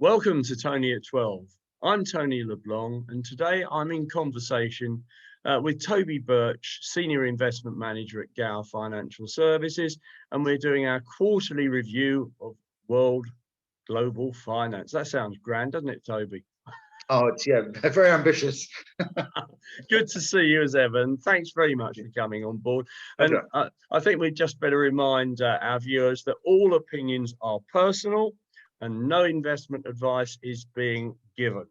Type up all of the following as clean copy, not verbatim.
Welcome to Tony at 12. I'm Tony LeBlanc, and today I'm in conversation with Toby Birch, Senior Investment Manager at Gower Financial Services, and we're doing our quarterly review of world global finance. That sounds grand, doesn't it, Toby? Oh, it's very ambitious. Good to see you as ever, and thanks very much for coming on board. And I think we just better remind our viewers that all opinions are personal and no investment advice is being given.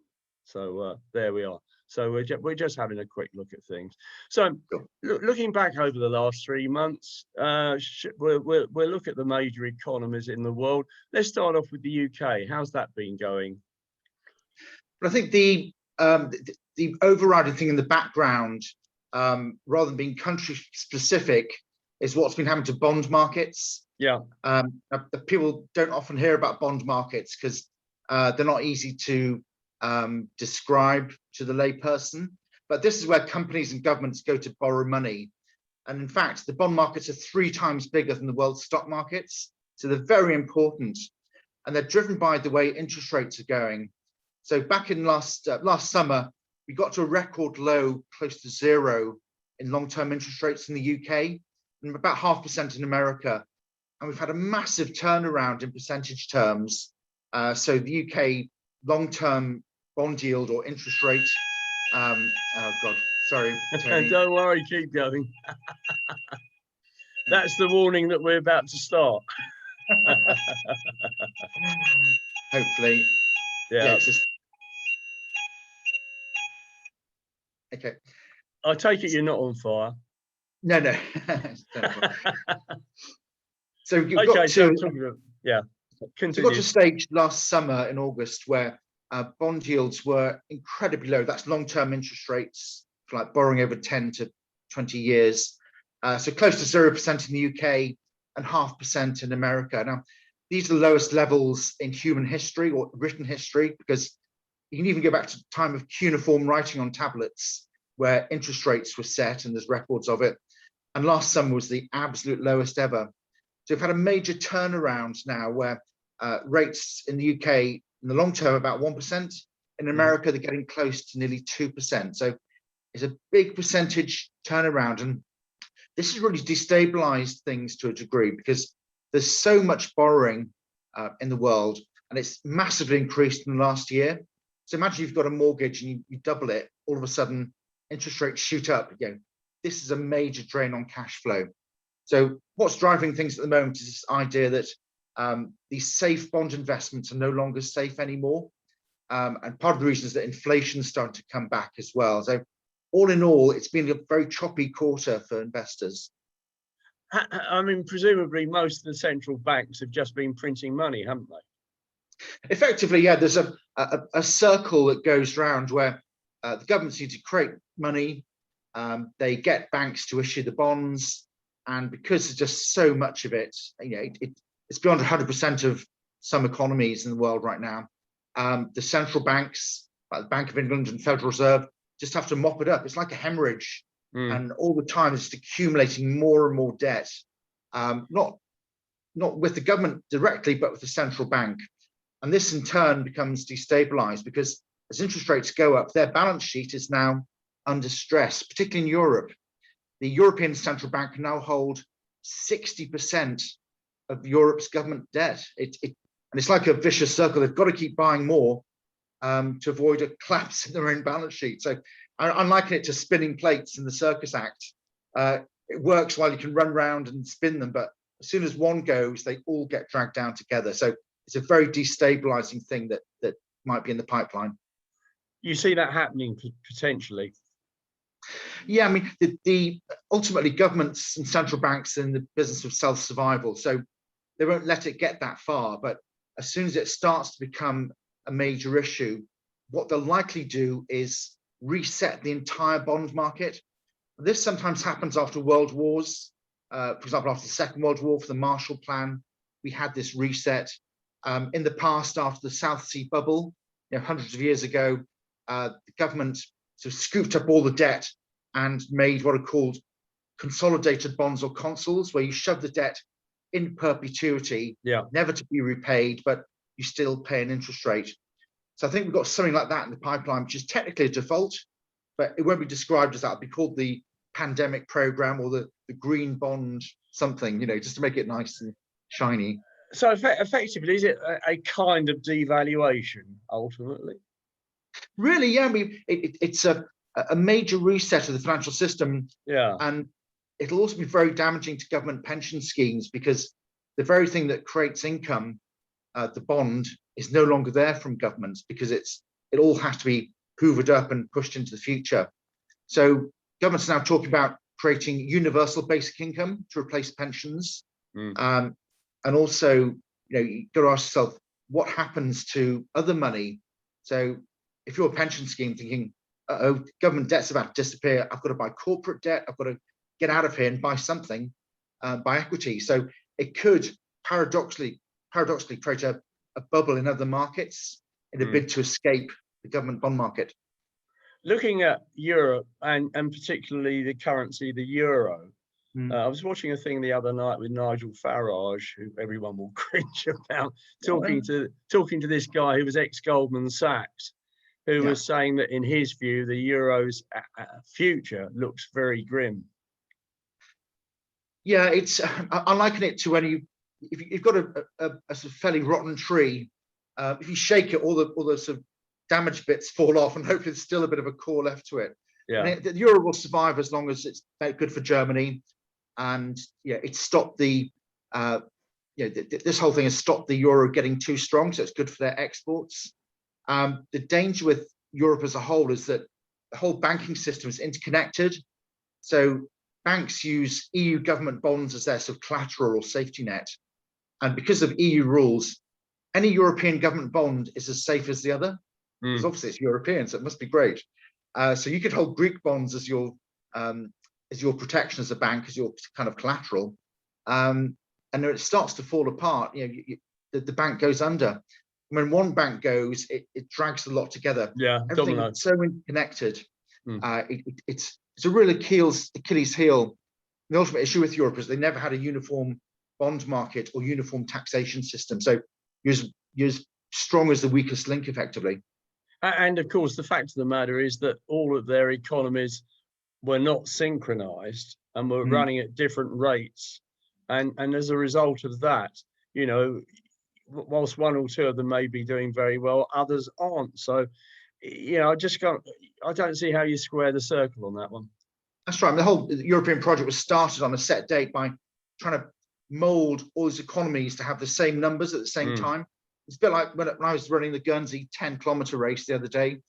So there we are. So we're just having a quick look at things. So looking back over the last 3 months, we'll look at the major economies in the world. Let's start off with the UK. How's that been going? But I think the overriding thing in the background, rather than being country specific, is what's been happening to bond markets. Yeah. People don't often hear about bond markets because they're not easy to describe to the layperson. But this is where companies and governments go to borrow money. And in fact, the bond markets are 3 times bigger than the world stock markets. So they're very important. And they're driven by the way interest rates are going. So back in last summer, we got to a record low, close to 0 in long-term interest rates in the UK, and about 0.5% in America. And we've had a massive turnaround in percentage terms. So the UK long-term bond yield or interest rate, oh God, sorry, Tony. Don't worry, keep going. That's the warning that we're about to start. Hopefully. Yeah. It's just... Okay. I take it you're not on fire. No. So you've Okay, got to, continue. We got to a stage last summer in August where bond yields were incredibly low. That's long-term interest rates for like borrowing over 10 to 20 years. So close to 0% in the UK and 0.5% in America. Now, these are the lowest levels in human history or written history, because you can even go back to the time of cuneiform writing on tablets where interest rates were set, and there's records of it. And last summer was the absolute lowest ever. So we've had a major turnaround now where rates in the UK in the long term about 1%. In America, they're getting close to nearly 2%. So it's a big percentage turnaround. And this has really destabilized things to a degree because there's so much borrowing in the world, and it's massively increased in the last year. So imagine you've got a mortgage and you double it, all of a sudden interest rates shoot up. This is a major drain on cash flow. So what's driving things at the moment is this idea that these safe bond investments are no longer safe anymore. And part of the reason is that inflation is starting to come back as well. So all in all, it's been a very choppy quarter for investors. I mean, presumably most of the central banks have just been printing money, haven't they? Effectively, yeah, there's a circle that goes round where the governments need to create money. They get banks to issue the bonds. And because there's just so much of it, it's beyond 100% of some economies in the world right now. The central banks, like the Bank of England and Federal Reserve, just have to mop it up. It's like a hemorrhage. And all the time it's accumulating more and more debt, not with the government directly, but with the central bank. And this in turn becomes destabilized because as interest rates go up, their balance sheet is now under stress, particularly in Europe. The European Central Bank can now hold 60% of Europe's government debt. And it's like a vicious circle. They've got to keep buying more to avoid a collapse in their own balance sheet. So I liken it to spinning plates in the circus act. It works while you can run around and spin them, but as soon as one goes, they all get dragged down together. So it's a very destabilizing thing that might be in the pipeline. You see that happening potentially? Yeah, I mean, the ultimately governments and central banks are in the business of self-survival, so they won't let it get that far. But as soon as it starts to become a major issue, what they'll likely do is reset the entire bond market. This sometimes happens after world wars. For example, after the Second World War, for the Marshall Plan, we had this reset. In the past, after the South Sea bubble, hundreds of years ago, the government sort of scooped up all the debt and made what are called consolidated bonds or consols, where you shove the debt in perpetuity, never to be repaid. But you still pay an interest rate. So I think we've got something like that in the pipeline, which is technically a default, but it won't be described as that. It'll be called the pandemic program or the green bond something, just to make it nice and shiny. So effectively, is it a kind of devaluation ultimately? Really, yeah. I mean, it's a major reset of the financial system. Yeah. And it'll also be very damaging to government pension schemes, because the very thing that creates income, the bond, is no longer there from governments, because it all has to be hoovered up and pushed into the future. So governments are now talking about creating universal basic income to replace pensions. And also, you've got to ask yourself, what happens to other money? So if you're a pension scheme thinking, government debt's about to disappear, I've got to buy corporate debt, I've got to get out of here and buy something, buy equity. So it could paradoxically create a bubble in other markets in a bid to escape the government bond market. Looking at Europe and particularly the currency, the euro, I was watching a thing the other night with Nigel Farage, who everyone will cringe about, talking to this guy who was ex-Goldman Sachs, who was saying that in his view, the euro's future looks very grim. Yeah, I liken it to if you've got a sort of fairly rotten tree, if you shake it, all the sort of damaged bits fall off, and hopefully there's still a bit of a core left to it. Yeah. And the euro will survive as long as it's good for Germany, and it's stopped the this whole thing has stopped the euro getting too strong, so it's good for their exports. The danger with Europe as a whole is that the whole banking system is interconnected. So banks use EU government bonds as their sort of collateral or safety net. And because of EU rules, any European government bond is as safe as the other. Because obviously it's European, so it must be great. So you could hold Greek bonds as your protection as a bank, as your kind of collateral. And when it starts to fall apart, the bank goes under. When one bank goes, it drags a lot together. Yeah, everything is so interconnected. It's a real Achilles heel. The ultimate issue with Europe is they never had a uniform bond market or uniform taxation system. So you're as strong as the weakest link, effectively. And of course, the fact of the matter is that all of their economies were not synchronized and were running at different rates. And as a result of that, whilst one or two of them may be doing very well, others aren't. So, I don't see how you square the circle on that one. That's right. The whole European project was started on a set date by trying to mold all these economies to have the same numbers at the same time. It's a bit like when I was running the Guernsey 10-kilometer race the other day.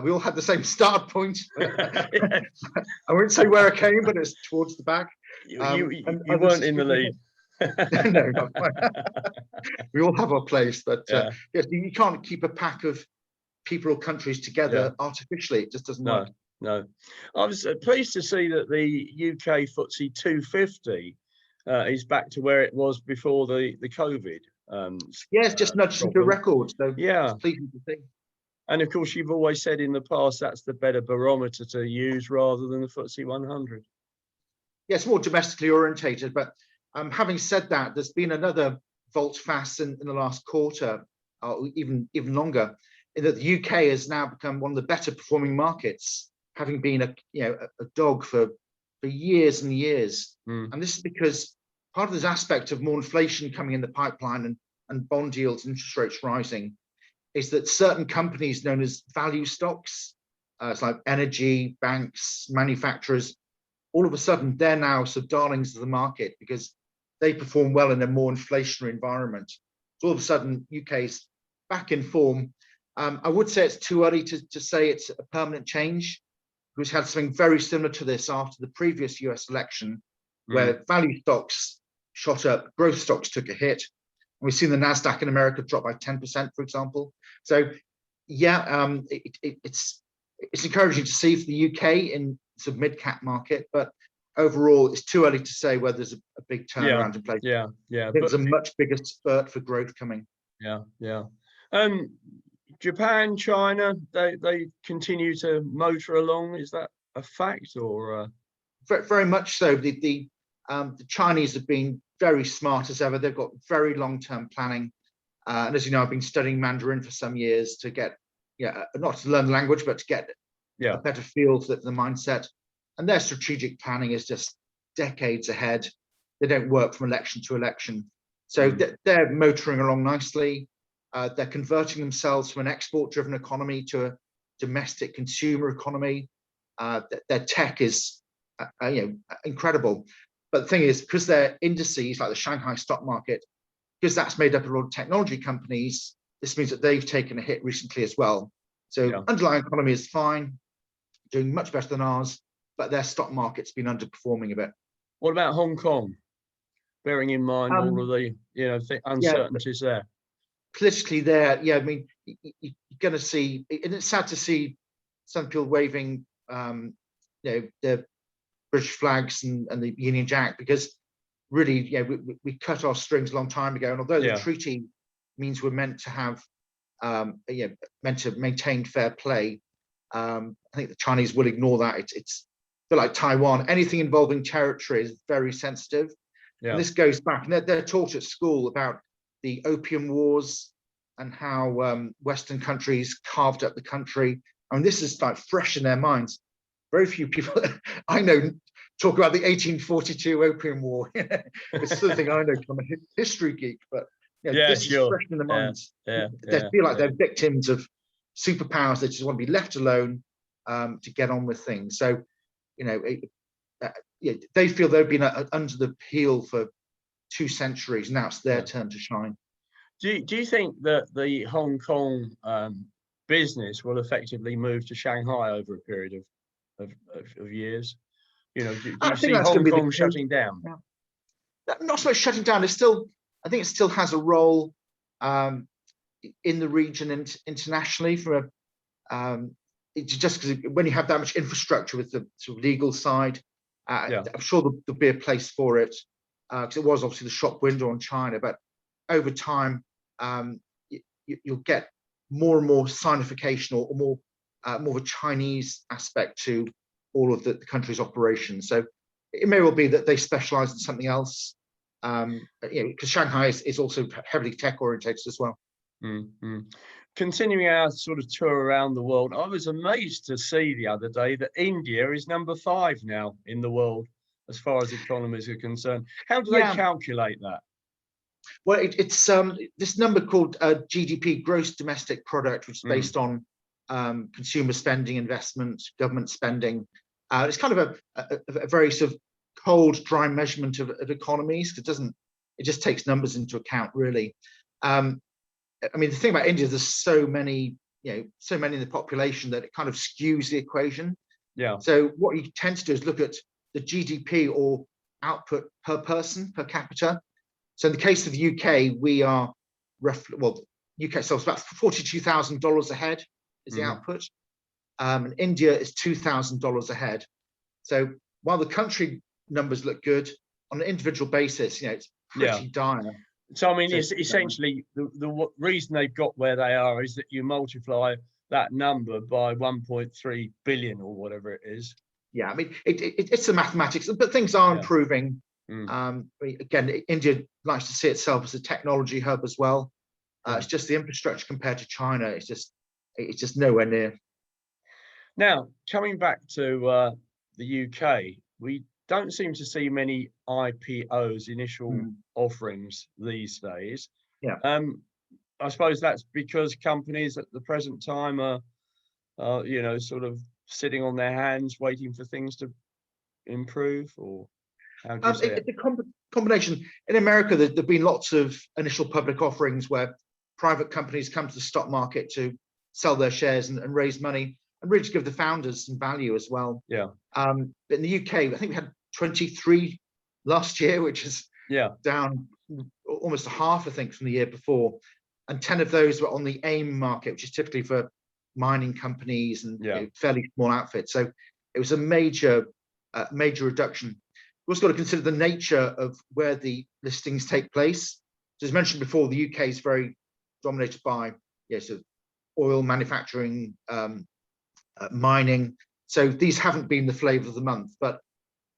We all had the same start point. I won't say where I came, but it's towards the back. You weren't in the lead. No, not quite. We all have our place, but yes, you can't keep a pack of people or countries together artificially. It just doesn't work. No. I was pleased to see that the UK FTSE 250 is back to where it was before the COVID. It's just nudged into a record. So it's pleasing to see. And of course, you've always said in the past that's the better barometer to use rather than the FTSE 100. Yeah, it's more domestically orientated. But having said that, there's been another volte-face in the last quarter, or even longer, in that the UK has now become one of the better performing markets, having been a dog for years and years. And this is because part of this aspect of more inflation coming in the pipeline and bond yields, interest rates rising, is that certain companies known as value stocks, it's like energy, banks, manufacturers, all of a sudden they're now sort of darlings of the market because they perform well in a more inflationary environment. So all of a sudden UK's back in form. I would say it's too early to say it's a permanent change. We've had something very similar to this after the previous US election, where value stocks shot up, growth stocks took a hit. And we've seen the NASDAQ in America drop by 10%, for example. So it's encouraging to see for the UK in sort of mid-cap market, but overall it's too early to say whether there's a big turnaround in place. There's a much bigger spurt for growth coming. Japan, China, they continue to motor along. Is that a fact or? Very much so. The Chinese have been very smart as ever. They've got very long-term planning. And as you know, I've been studying Mandarin for some years to get, not to learn the language, but to get a better feel for the mindset. And their strategic planning is just decades ahead. They don't work from election to election. So they're motoring along nicely. They're converting themselves from an export-driven economy to a domestic consumer economy. Their tech is, incredible. But the thing is, because they're indices like the Shanghai stock market, because that's made up of a lot of technology companies, this means that they've taken a hit recently as well. So underlying economy is fine, doing much better than ours, but their stock market's been underperforming a bit. What about Hong Kong? Bearing in mind all of the uncertainties there. Politically there, I mean, you're going to see, and it's sad to see some people waving, the British flags and the Union Jack, because really, we cut our strings a long time ago. And although the treaty means we're meant to have, meant to maintain fair play, I think the Chinese will ignore that. It's a bit like Taiwan. Anything involving territory is very sensitive. And this goes back, and they're taught at school about the Opium Wars and how Western countries carved up the country. I mean, this is like fresh in their minds. Very few people I know talk about the 1842 Opium War. It's the sort of thing I know from a history geek, but this is fresh in their minds. They feel like they're victims of superpowers. They just want to be left alone to get on with things. So, they feel they've been under the peel for 2 centuries. Now it's their turn to shine. Do you think that the Hong Kong business will effectively move to Shanghai over a period of years? Do you see Hong Kong shutting down? Not so much shutting down. I think it still has a role in the region and internationally. It's just because when you have that much infrastructure with the sort of legal side, I'm sure there'll be a place for it, because it was obviously the shop window on China. But over time, you'll get more and more signification or more of a Chinese aspect to all of the country's operations. So it may well be that they specialize in something else, because Shanghai is also heavily tech orientated as well. Continuing our sort of tour around the world, I was amazed to see the other day that India is number 5 now in the world as far as economies are concerned. How do they calculate that? Well, it's this number called GDP, gross domestic product, which is based on consumer spending, investment, government spending. It's kind of a very sort of cold, dry measurement of economies. It just takes numbers into account, really. I mean, the thing about India is there's so many in the population that it kind of skews the equation. So what you tend to do is look at the GDP or output per person, per capita. So in the case of the UK, we are roughly, UK sells about $42,000 a head is the output. And India is $2,000 a head. So while the country numbers look good, on an individual basis, it's pretty dire. So I mean, it's essentially the reason they've got where they are is that you multiply that number by 1.3 billion or whatever it is. I mean, it's the mathematics, but things are improving. Again, India likes to see itself as a technology hub as well. It's just the infrastructure compared to China. It's just nowhere near. Now, coming back to the UK, we don't seem to see many IPOs, initial offerings these days. I suppose that's because companies at the present time are, sort of sitting on their hands, waiting for things to improve, or how do you say it? It's a combination. In America, there've been lots of initial public offerings where private companies come to the stock market to sell their shares and raise money, and really to give the founders some value as well. But in the UK, I think we had 23 last year, which is down almost a half, I think, from the year before. And 10 of those were on the AIM market, which is typically for mining companies and fairly small outfits. So it was a major reduction. We've also got to consider the nature of where the listings take place. So as mentioned before, the UK is very dominated by sort of oil manufacturing, mining. So these haven't been the flavour of the month. But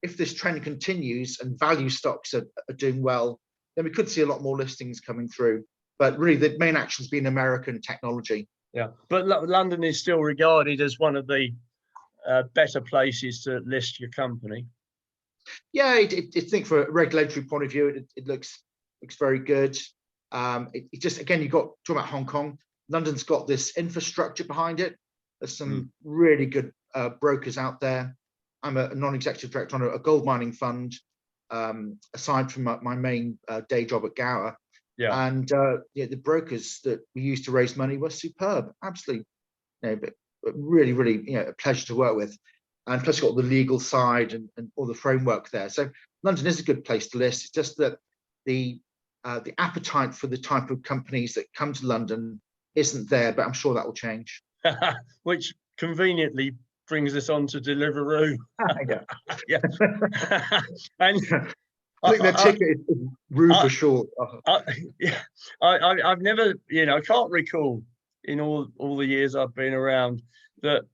if this trend continues and value stocks are doing well, then we could see a lot more listings coming through. but really the main action has been American technology. Yeah, but London is still regarded as one of the better places to list your company. Yeah, I think for a regulatory point of view, it looks very good. It just, again, you got talking about Hong Kong. London's got this infrastructure behind it. There's some really good brokers out there. I'm a non-executive director on a gold mining fund, aside from my main day job at Gower. Yeah. And yeah, the brokers that we used to raise money were superb, absolutely, but really, really, a pleasure to work with. And plus, you've got the legal side and all the framework there. So London is a good place to list. It's just that the appetite for the type of companies that come to London isn't there, but I'm sure that will change. Which conveniently brings us on to Deliveroo. Yeah. And I think their ticket is Roo for short. I've never, I can't recall in all the years I've been around that,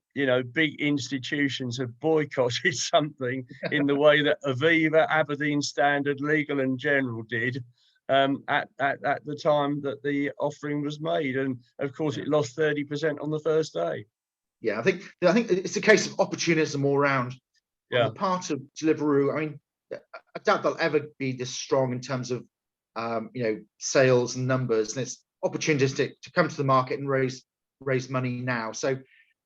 big institutions have boycotted something in the way that Aviva, Aberdeen Standard, Legal and General did at the time that the offering was made. And of course, it lost 30% on the first day. Yeah, I think it's a case of opportunism all around. On the part of Deliveroo, I mean, I doubt they'll ever be this strong in terms of sales and numbers, and it's opportunistic to come to the market and raise money now. So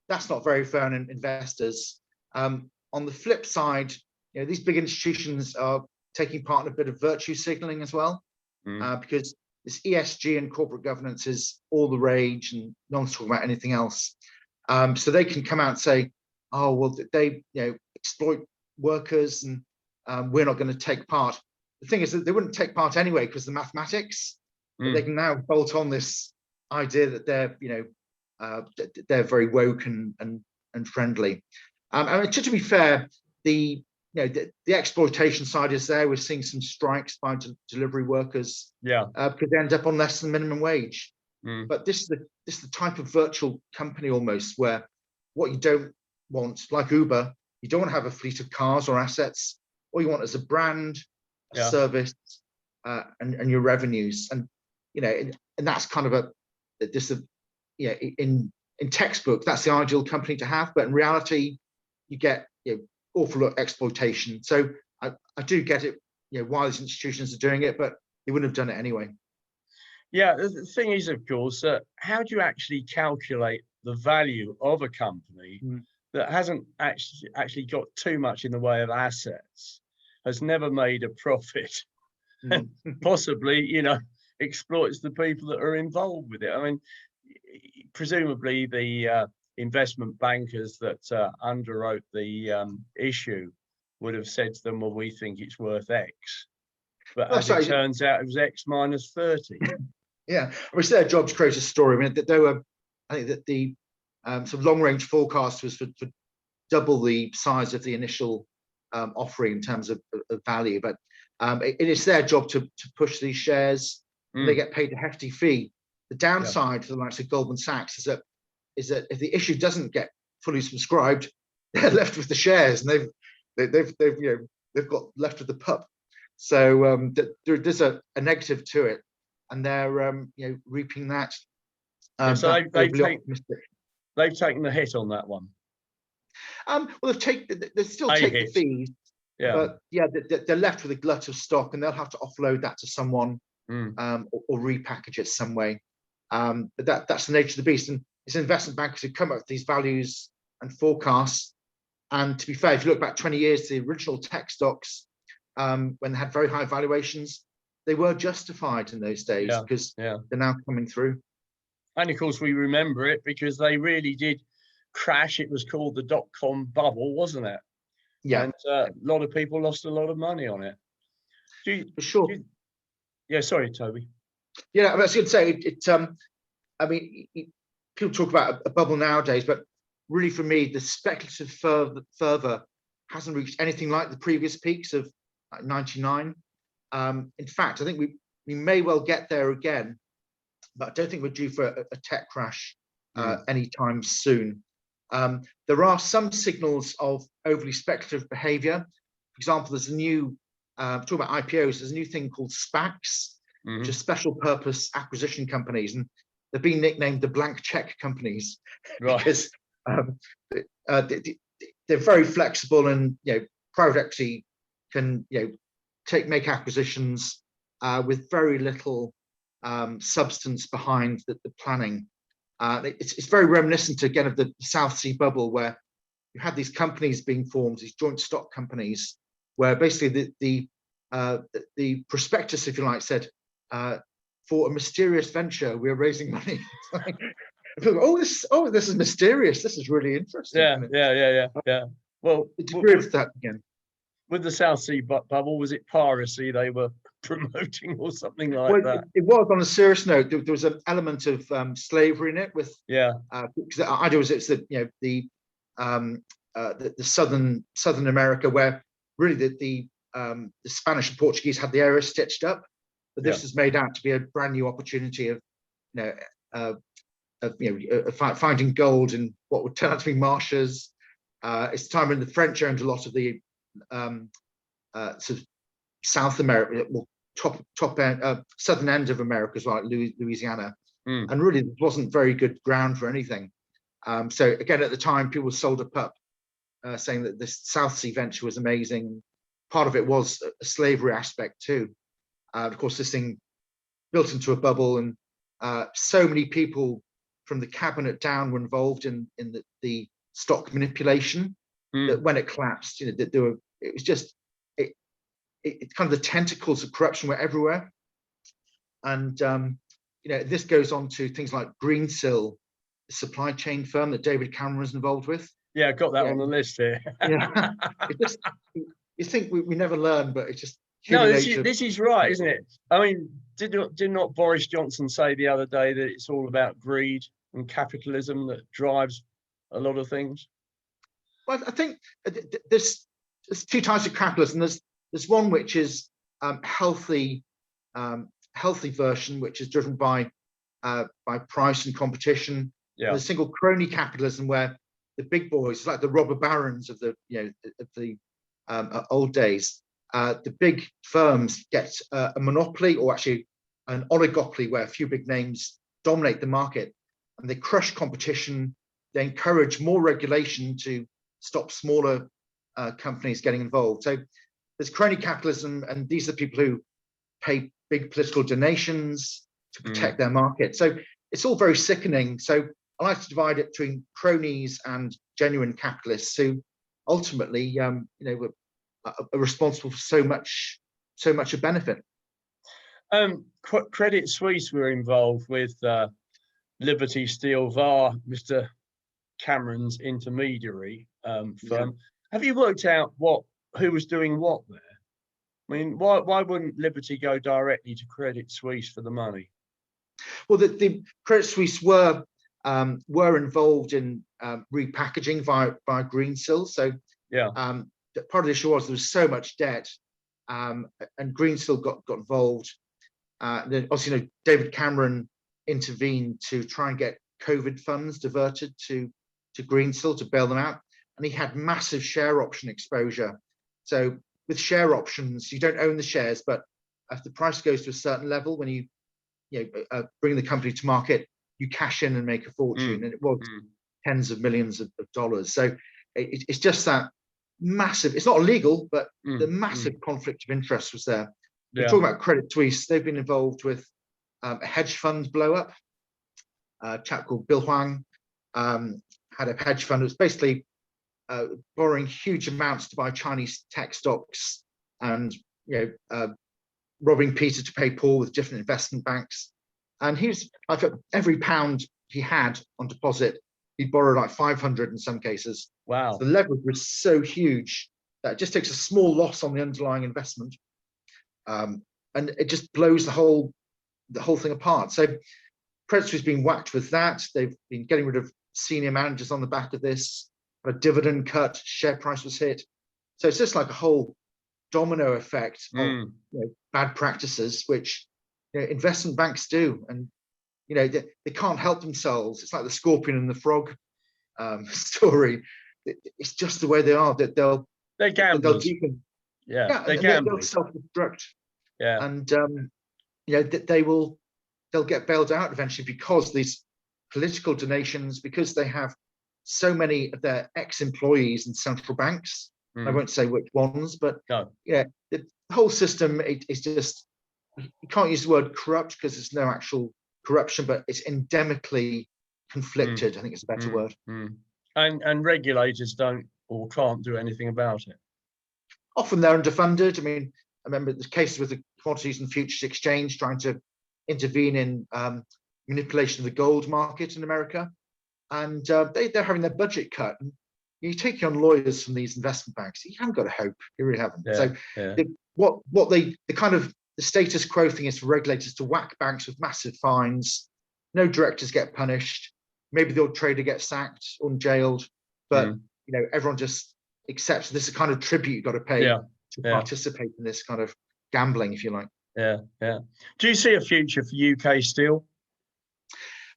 that's not very fair on investors. On the flip side, these big institutions are taking part in a bit of virtue signaling as well, because this ESG and corporate governance is all the rage, and no one's talking about anything else. So they can come out and say, "Oh, well, they exploit workers, and we're not going to take part." The thing is that they wouldn't take part anyway because the mathematics. But they can now bolt on this idea that they're very woke and friendly. I mean, to be fair, the exploitation side is there. We're seeing some strikes by delivery workers. Because they end up on less than minimum wage. But this is the type of virtual company almost where what you don't want, like Uber, you don't want to have a fleet of cars or assets. All you want is a brand, a service, and your revenues. And and that's kind of in textbook, that's the ideal company to have. But in reality, you get awful lot of exploitation. So I do get it, why these institutions are doing it, but they wouldn't have done it anyway. Yeah, the thing is, of course, how do you actually calculate the value of a company that hasn't actually got too much in the way of assets, has never made a profit, and possibly, exploits the people that are involved with it? I mean, presumably the investment bankers that underwrote the issue would have said to them, "Well, we think it's worth X." But as it turns out, it was X minus 30. Yeah, I mean, it's their job to create a story. I mean, I think that the sort of long-range forecast was for double the size of the initial offering in terms of value. But it is their job to push these shares. And they get paid a hefty fee. The downside for the likes of Goldman Sachs is that if the issue doesn't get fully subscribed, they're left with the shares, and they've got left with the pup. So there's a negative to it, and they're reaping that. So they've taken the hit on that one. Well, they still take the fees, but they're left with a glut of stock, and they'll have to offload that to someone or repackage it some way. But that's the nature of the beast, and it's investment bankers who come up with these values and forecasts. And to be fair, if you look back 20 years, the original tech stocks, when they had very high valuations, they were justified in those days because they're now coming through. And of course, we remember it because they really did crash. It was called the dot-com bubble, wasn't it? Yeah. And a lot of people lost a lot of money on it. For sure. Sorry, Toby. Yeah, I was going to say, I mean, people talk about a bubble nowadays, but really for me, the speculative fervor hasn't reached anything like the previous peaks of 99. In fact, I think we may well get there again, but I don't think we're due for a tech crash anytime soon. There are some signals of overly speculative behavior. For example, there's a new, talking about IPOs, there's a new thing called SPACs. which are special purpose acquisition companies, and they've been nicknamed the blank check companies Right. because they're very flexible, and private equity can make acquisitions with very little substance behind the planning. It's very reminiscent again of the South Sea bubble, where you had these companies being formed, these joint stock companies, where basically the prospectus, if you like, said for a mysterious venture we're raising money. This is mysterious. This is really interesting. Yeah. Well, the degree of that again. With the South Sea bubble, was it piracy they were promoting or something like that? It was. On a serious note, there was an element of slavery in it. With because the idea was it's the Southern America, where really the Spanish and Portuguese had the area stitched up, but this was made out to be a brand new opportunity of finding gold in what would turn out to be marshes. It's the time when the French owned a lot of the sort of South America, well, top end, southern end of America as well, like Louisiana, and really it wasn't very good ground for anything. So again, at the time, people sold up saying that this South Sea venture was amazing. Part of it was a slavery aspect too. Of course, this thing built into a bubble, and so many people from the cabinet down were involved in the stock manipulation that when it collapsed, it was just it kind of the tentacles of corruption were everywhere. And this goes on to things like Greensill, the supply chain firm that David Cameron was involved with. Yeah, I got that on the list here. You think we never learn, but it's just this is right, isn't it? I mean, did not Boris Johnson say the other day that it's all about greed and capitalism that drives a lot of things? Well, I think there's two types of capitalism. There's one which is healthy version, which is driven by price and competition. Yeah. There's single crony capitalism, where the big boys, like the robber barons of the old days, the big firms get a monopoly, or actually an oligopoly, where a few big names dominate the market, and they crush competition. They encourage more regulation to stop smaller companies getting involved. So there's crony capitalism, and these are people who pay big political donations to protect their market. So it's all very sickening. So I like to divide it between cronies and genuine capitalists who ultimately, are responsible for so much of benefit. Credit Suisse were involved with Liberty Steel via Mr. Cameron's intermediary firm. Yeah. Have you worked out who was doing what there? I mean, why wouldn't Liberty go directly to Credit Suisse for the money? Well, the Credit Suisse were involved in repackaging via Greensill. So part of the issue was there was so much debt, and Greensill got involved. Then also, David Cameron intervened to try and get COVID funds diverted to Greensill to bail them out, and he had massive share option exposure. So with share options, you don't own the shares, but if the price goes to a certain level, when you bring the company to market, you cash in and make a fortune, and it was tens of millions of dollars. So it's just that massive. It's not illegal, but the massive conflict of interest was there. Yeah. We're talking about Credit Suisse. They've been involved with a hedge fund blow up. A chap called Bill Huang had a hedge fund. It was basically borrowing huge amounts to buy Chinese tech stocks, and robbing Peter to pay Paul with different investment banks. And he was like, every pound he had on deposit, he'd borrow like 500 in some cases. Wow. So the leverage was so huge that it just takes a small loss on the underlying investment, and it just blows the whole thing apart. So Credit Suisse being whacked with that. They've been getting rid of senior managers on the back of this. A dividend cut, share price was hit. So it's just like a whole domino effect of bad practices, which investment banks do, and they can't help themselves. It's like the scorpion and the frog story. It's just the way they are. That they're gamblers. They'll self-destruct. Yeah, and that they'll get bailed out eventually, because these political donations, because they have so many of their ex-employees in central banks. I won't say which ones, but No. the whole system is just, you can't use the word corrupt because there's no actual corruption, but it's endemically conflicted. I think it's a better word. And regulators don't or can't do anything about it. Often they're underfunded. I mean, I remember the cases with the Commodities and Futures Exchange trying to intervene in manipulation of the gold market in America, and they're having their budget cut. And you're taking on lawyers from these investment banks. You haven't got a hope. You really haven't. So the status quo thing is for regulators to whack banks with massive fines. No directors get punished. Maybe the odd trader gets sacked or jailed, but everyone just accepts this is a kind of tribute you've got to pay to participate in this kind of gambling, if you like. Do you see a future for UK Steel?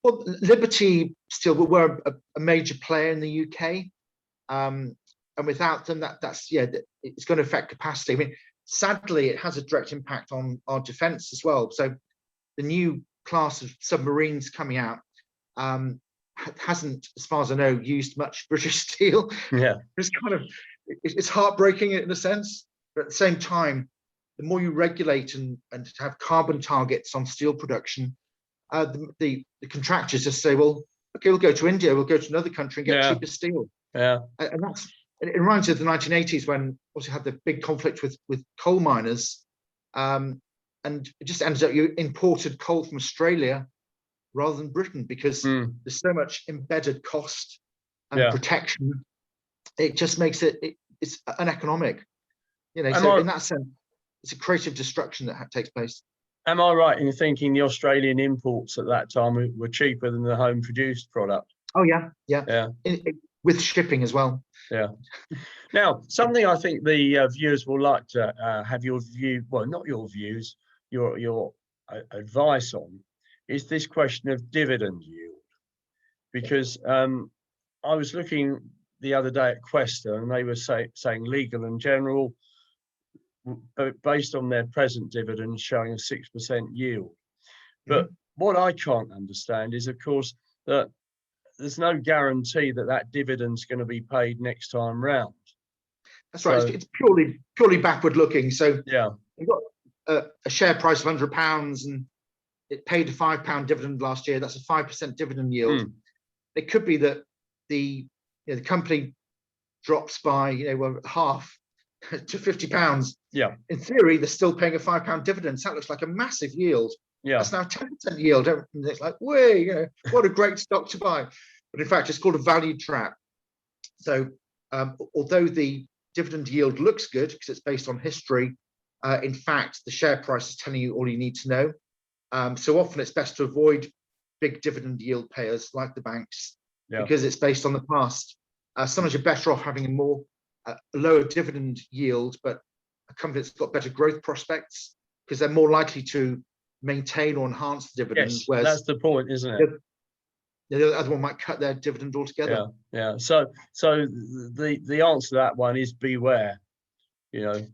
Well, Liberty Steel were a major player in the UK, and without them, it's going to affect capacity. I mean, sadly, it has a direct impact on our defence as well. So, the new class of submarines coming out hasn't, as far as I know, used much British steel. It's heartbreaking in a sense, but at the same time, the more you regulate and have carbon targets on steel production, the contractors just say, well, okay, we'll go to India, we'll go to another country and get cheaper steel. And it reminds me of the 1980s when also had the big conflict with coal miners, and it just ends up you imported coal from Australia rather than Britain, because there's so much embedded cost and protection. It just makes it's uneconomic. So in that sense, it's a creative destruction that takes place. Am I right in thinking the Australian imports at that time were cheaper than the home produced product? Oh yeah. With shipping as well. Now, something I think the viewers will like to have your view, well, not your views, your advice on, is this question of dividend yield. Because I was looking the other day at Questa, and they were saying Legal and General, based on their present dividends, showing a 6% yield. But what I can't understand is, of course, that there's no guarantee that dividend's going to be paid next time round. That's right. It's purely backward looking. So you've got a share price of £100 and it paid a £5 dividend last year. That's a 5% dividend yield. It could be that the company drops by half to £50. In theory, they're still paying a £5 dividend. So that looks like a massive yield. That's now 10% yield. And it's like, what a great stock to buy. But in fact, it's called a value trap. So although the dividend yield looks good because it's based on history, in fact, the share price is telling you all you need to know. So often it's best to avoid big dividend yield payers like the banks because it's based on the past. Sometimes you're better off having a lower dividend yield, but a company that's got better growth prospects, because they're more likely to maintain or enhance the dividends. Whereas that's the point, isn't it? The other one might cut their dividend altogether. So the answer to that one is beware. You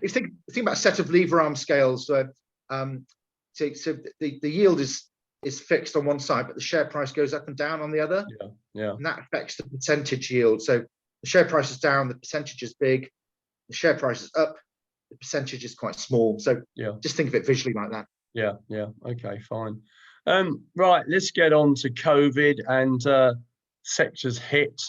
think about a set of lever arm scales. So the yield is fixed on one side, but the share price goes up and down on the other. And that affects the percentage yield. So the share price is down, the percentage is big. The share price is up, the percentage is quite small. So just think of it visually like that. Okay, fine. Right, let's get on to COVID and sectors hit.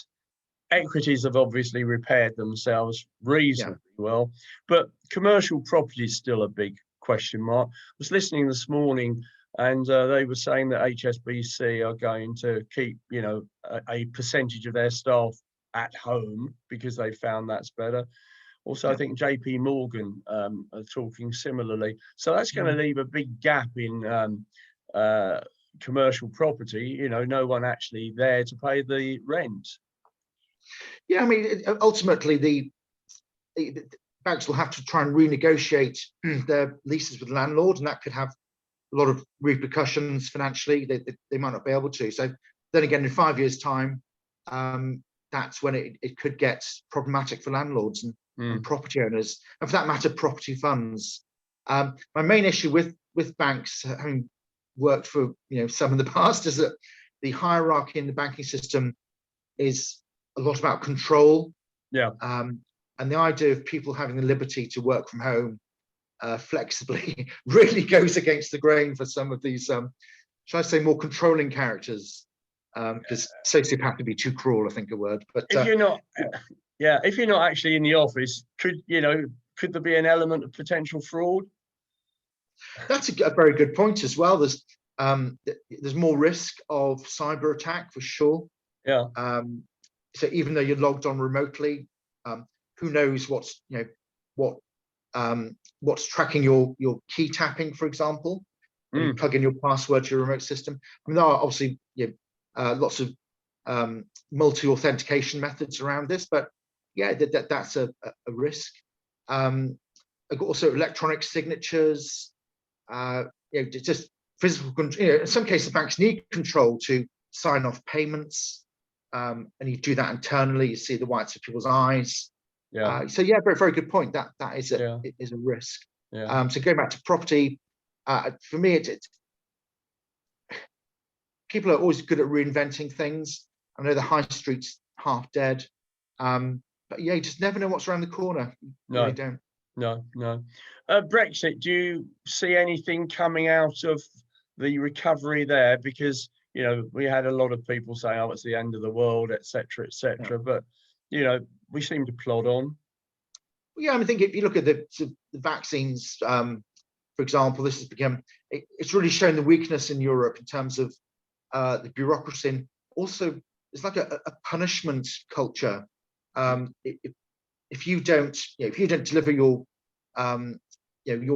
Equities have obviously repaired themselves reasonably well, but commercial property is still a big question mark. I was listening this morning, and they were saying that HSBC are going to keep, a percentage of their staff at home because they found that's better. Also, I think JP Morgan are talking similarly. So that's going to leave a big gap in commercial property. No one actually there to pay the rent. I mean, ultimately, the banks will have to try and renegotiate their leases with the landlord, and that could have a lot of repercussions financially. They might not be able to. So then again, in 5 years' time, that's when it could get problematic for landlords and property owners, and for that matter, property funds. My main issue with with banks, having worked for some in the past, is that the hierarchy in the banking system is a lot about control. Yeah. And the idea of people having the liberty to work from home flexibly really goes against the grain for some of these, shall I say, more controlling characters. Because sociopath would be too cruel, I think, a word. But if you're not, if you're not actually in the office, could there be an element of potential fraud? That's a very good point as well. There's more risk of cyber attack for sure. Yeah. So even though you're logged on remotely, who knows what's tracking your key tapping, for example, when you plug in your password to your remote system. I mean, there are obviously lots of multi-authentication methods around this, but yeah, that's a risk. Also, electronic signatures. Just physical control. In some cases, banks need control to sign off payments, and you do that internally. You see the whites of people's eyes. Yeah. So yeah, very, very good point. That is a risk. Yeah. So going back to property, for me, it's people are always good at reinventing things. I know the high street's half dead, but yeah, you just never know what's around the corner. You really don't. No. Brexit, do you see anything coming out of the recovery there? Because we had a lot of people saying, "Oh, it's the end of the world," etc., etc. But we seem to plod on. Yeah, I think if you look at the vaccines, for example, this has become, it's really shown the weakness in Europe in terms of the bureaucracy. And also, it's like a punishment culture. If you don't deliver your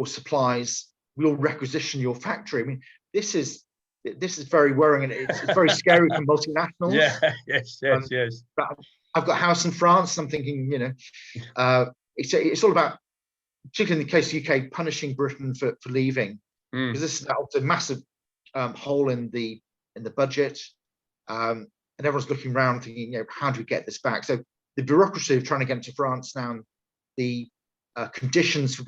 supplies, we'll requisition your factory. I mean, this is very worrying, and it's very scary for multinationals. Yeah, yes. But I've got a house in France. I'm thinking, it's all about, particularly in the case of UK, punishing Britain for leaving, because this is a massive hole in the budget, and everyone's looking around thinking, how do we get this back? So the bureaucracy of trying to get into France now, the conditions for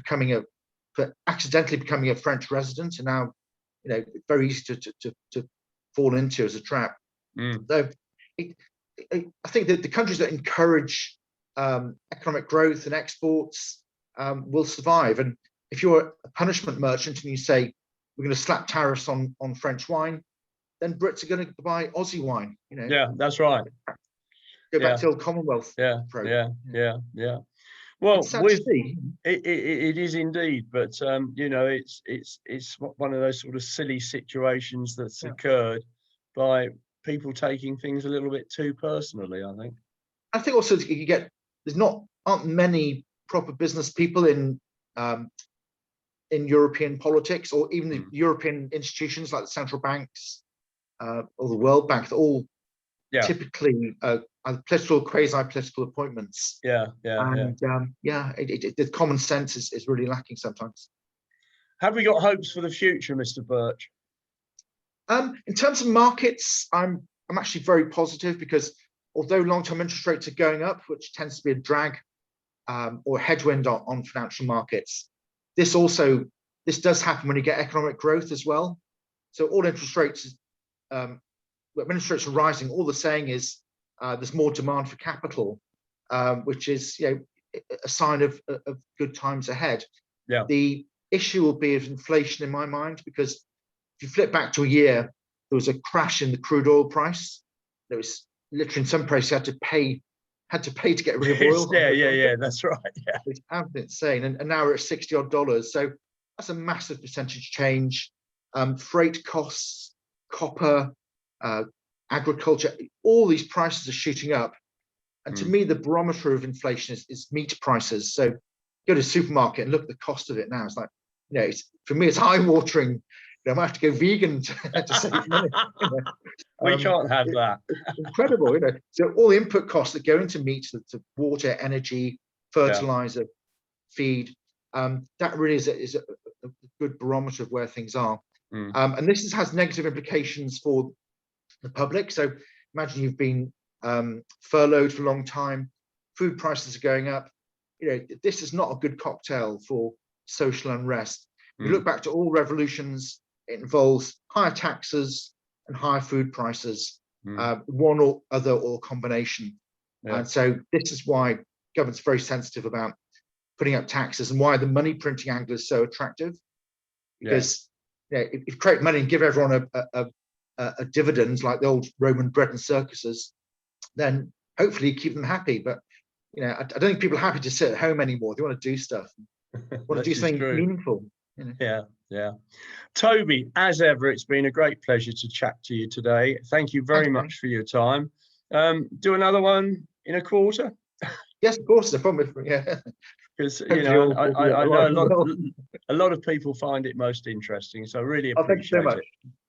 accidentally becoming a French resident are now, very easy to fall into as a trap. So I think that the countries that encourage economic growth and exports will survive. And if you're a punishment merchant and you say we're going to slap tariffs on French wine, then Brits are going to buy Aussie wine. Yeah, that's right. Go back to old Commonwealth. Yeah. Well, it is indeed, but it's one of those sort of silly situations that's occurred by people taking things a little bit too personally, I think. I think also aren't many proper business people in European politics, or even the European institutions like the central banks or the World Bank. They're all typically political, quasi-political appointments. The common sense is really lacking sometimes. Have we got hopes for the future, Mr. Birch? In terms of markets, I'm actually very positive, because although long-term interest rates are going up, which tends to be a drag or a headwind on financial markets, this does happen when you get economic growth as well. So all interest rates, when interest rates are rising, all they're saying is there's more demand for capital, which is a sign of good times ahead. Yeah. The issue will be of inflation in my mind, because if you flip back to a year, there was a crash in the crude oil price. There was literally, in some places, had to pay to get rid of oil. Yeah, that's right. Yeah, it's absolutely insane. And now we're at $60 odd. So that's a massive percentage change. Freight costs, copper, agriculture, all these prices are shooting up. And to me, the barometer of inflation is meat prices. So go to the supermarket and look at the cost of it now. It's like, for me, it's eye-watering. I might have to go vegan to save money. We can't have that. It's incredible, So all the input costs that go into meat, to water, energy, fertilizer, feed, that really is a good barometer of where things are. And this has negative implications for the public. So imagine you've been furloughed for a long time, food prices are going up. This is not a good cocktail for social unrest. You look back to all revolutions, it involves higher taxes and higher food prices, one or other or combination. Yeah. And so this is why government's very sensitive about putting up taxes, and why the money printing angle is so attractive. Because if you create money and give everyone a dividend like the old Roman bread and circuses, then hopefully you keep them happy. But I don't think people are happy to sit at home anymore. They want to do stuff, want to do something meaningful. Yeah. Toby, as ever, it's been a great pleasure to chat to you today. Thank you very much for your time. Do another one in a quarter. Yes, of course, no problem. Because I know a lot of people find it most interesting, so I really appreciate it.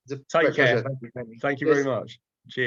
Thank you so much. Take care. Thank you very much. Cheers.